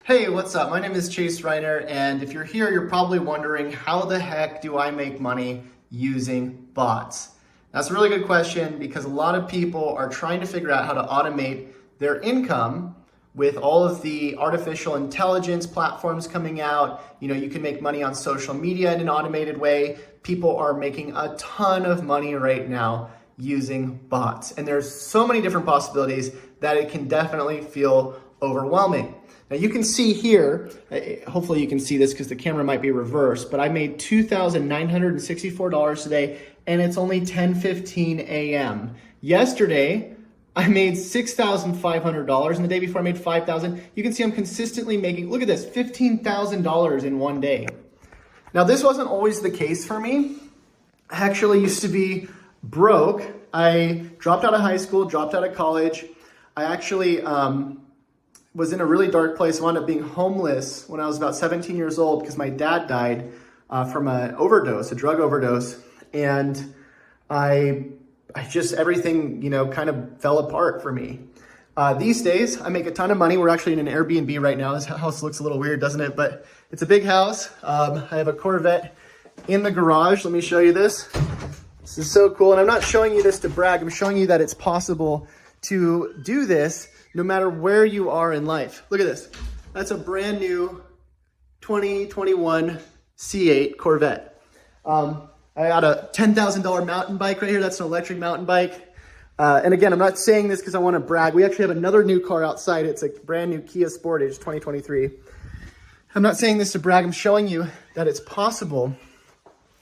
Hey, what's up? My name is Chase Reiner, and if you're here, you're probably wondering, how the heck do I make money using bots? That's a really good question because a lot of people are trying to figure out how to automate their income with all of the artificial intelligence platforms coming out. You know, you can make money on social media in an automated way. People are making a ton of money right now using bots, and there's so many different possibilities that it can definitely feel overwhelming. Now you can see here, hopefully you can see this because the camera might be reversed, but I made $2,964 today and it's only 10:15 a.m. Yesterday, I made $6,500 and the day before I made $5,000. You can see I'm consistently making, look at this, $15,000 in one day. Now this wasn't always the case for me. I actually used to be broke. I dropped out of high school, dropped out of college. I actually, was in a really dark place. I wound up being homeless when I was about 17 years old because my dad died from an overdose, a drug overdose. And I just, everything, kind of fell apart for me. These days, I make a ton of money. We're actually in an Airbnb right now. This house looks a little weird, doesn't it? But it's a big house. I have a Corvette in the garage. Let me show you this. This is so cool. And I'm not showing you this to brag. I'm showing you that it's possible to do this no matter where you are in life. Look at this. That's a brand new 2021 C8 Corvette. I got a $10,000 mountain bike right here. That's an electric mountain bike. And again, I'm not saying this because I want to brag. We actually have another new car outside. It's a brand new Kia Sportage 2023. I'm not saying this to brag. I'm showing you that it's possible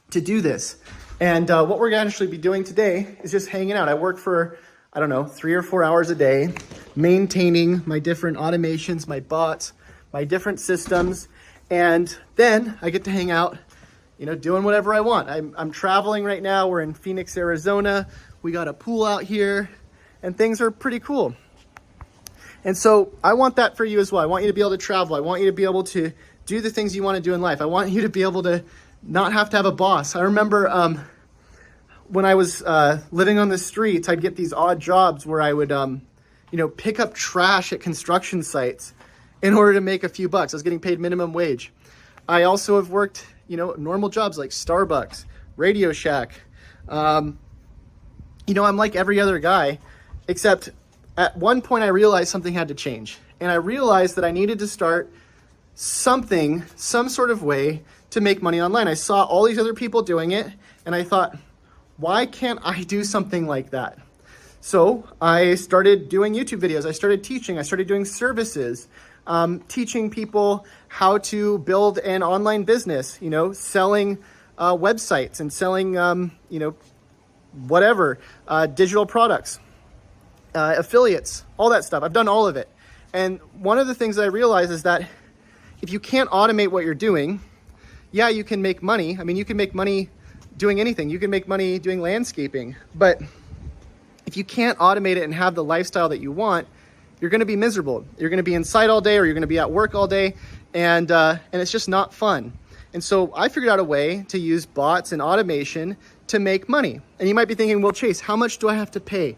to do this. And what we're going to actually be doing today is just hanging out. I work for, 3 or 4 hours a day, maintaining my different automations, my bots, my different systems. And then I get to hang out, doing whatever I want. I'm traveling right now. We're in Phoenix, Arizona. We got a pool out here and things are pretty cool. And so I want that for you as well. I want you to be able to travel. I want you to be able to do the things you want to do in life. I want you to be able to not have to have a boss. I remember, when I was living on the streets, I'd get these odd jobs where I would, pick up trash at construction sites in order to make a few bucks. I was getting paid minimum wage. I also have worked, normal jobs like Starbucks, Radio Shack. I'm like every other guy, except at one point I realized something had to change. And I realized that I needed to start some sort of way to make money online. I saw all these other people doing it and I thought, why can't I do something like that? So I started doing YouTube videos. I started teaching. I started doing services, teaching people how to build an online business, selling websites and selling, whatever, digital products, affiliates, all that stuff. I've done all of it. And one of the things that I realized is that if you can't automate what you're doing, yeah, you can make money. I mean, you can make money doing anything. You can make money doing landscaping, but if you can't automate it and have the lifestyle that you want, you're going to be miserable. You're going to be inside all day, or you're going to be at work all day, and it's just not fun. And so I figured out a way to use bots and automation to make money. And you might be thinking, well, Chase, how much do I have to pay?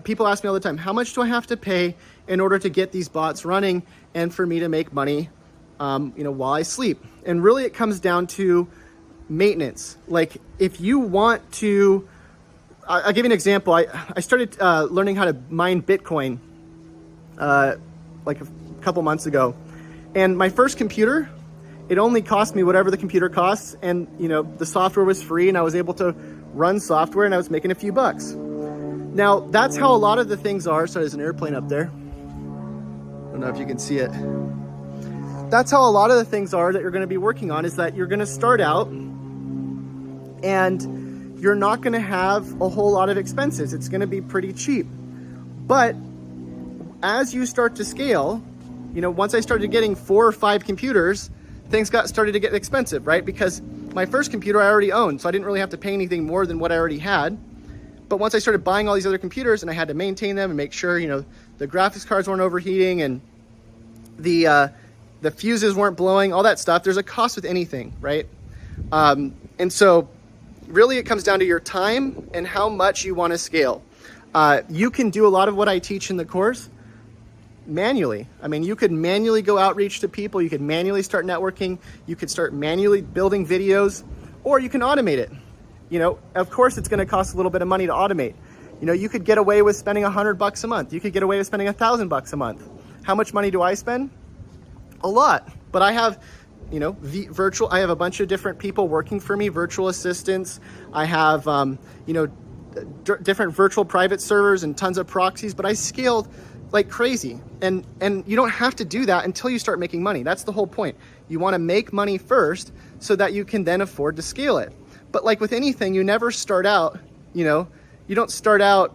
People ask me all the time, how much do I have to pay in order to get these bots running and for me to make money, while I sleep? And really, it comes down to maintenance. Like if you want to, I'll give you an example. I started learning how to mine Bitcoin like a couple months ago. And my first computer, it only cost me whatever the computer costs. And the software was free and I was able to run software and I was making a few bucks. Now that's how a lot of the things are. So there's an airplane up there. I don't know if you can see it. That's how a lot of the things are that you're going to be working on, is that you're going to start out and you're not going to have a whole lot of expenses. It's going to be pretty cheap. But as you start to scale, once I started getting 4 or 5 computers, things started to get expensive, right? Because my first computer I already owned, so I didn't really have to pay anything more than what I already had. But once I started buying all these other computers and I had to maintain them and make sure, the graphics cards weren't overheating and the fuses weren't blowing, all that stuff, there's a cost with anything, right? And so really it comes down to your time and how much you want to scale. You can do a lot of what I teach in the course manually. I mean, you could manually go outreach to people, you could manually start networking, you could start manually building videos, or you can automate it. You know, of course it's gonna cost a little bit of money to automate. You know, you could get away with spending $100 a month. You could get away with spending $1,000 a month. How much money do I spend? A lot. But I have, you know, I have a bunch of different people working for me, virtual assistants. I have, you know, different virtual private servers and tons of proxies, but I scaled like crazy. And you don't have to do that until you start making money. That's the whole point. You want to make money first so that you can then afford to scale it. But like with anything, you never start out, you know, you don't start out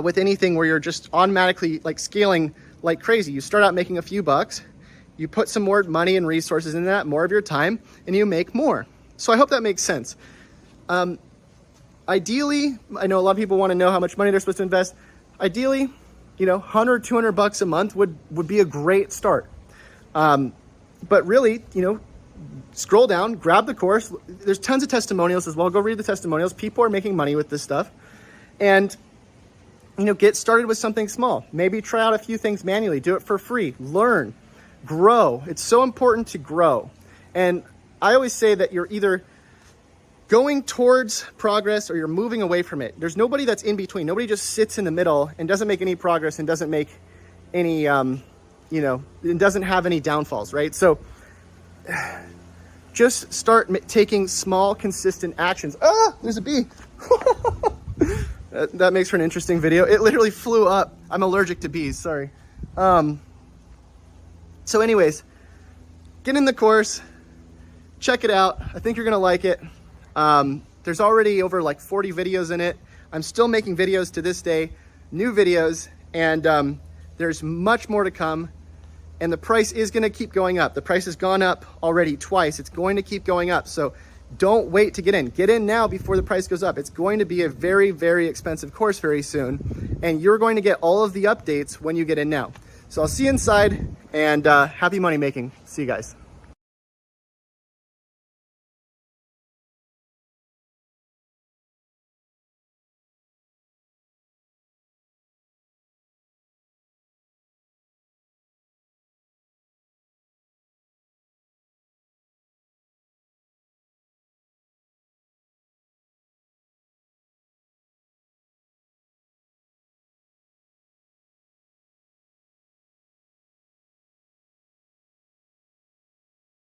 with anything where you're just automatically like scaling like crazy. You start out making a few bucks, you put some more money and resources in that, more of your time, and you make more. So I hope that makes sense. Ideally, I know a lot of people want to know how much money they're supposed to invest. Ideally, you know, 100, 200 bucks a month would be a great start. But really, you know, scroll down, grab the course. There's tons of testimonials as well. Go read the testimonials. People are making money with this stuff. And, you know, get started with something small. Maybe try out a few things manually. Do it for free. Learn. Grow. It's so important to grow. And I always say that you're either going towards progress or you're moving away from it. There's nobody that's in between. Nobody just sits in the middle and doesn't make any progress and doesn't make any, you know, and doesn't have any downfalls, right? So just start taking small, consistent actions. Ah, there's a bee. That makes for an interesting video. It literally flew up. I'm allergic to bees, sorry. So anyways, get in the course, check it out. I think you're gonna like it. There's already over like 40 videos in it. I'm still making videos to this day, new videos, and there's much more to come. And the price is gonna keep going up. The price has gone up already twice. It's going to keep going up. So don't wait to get in. Get in now before the price goes up. It's going to be a very, very expensive course very soon. And you're going to get all of the updates when you get in now. So I'll see you inside, and happy money making. See you guys.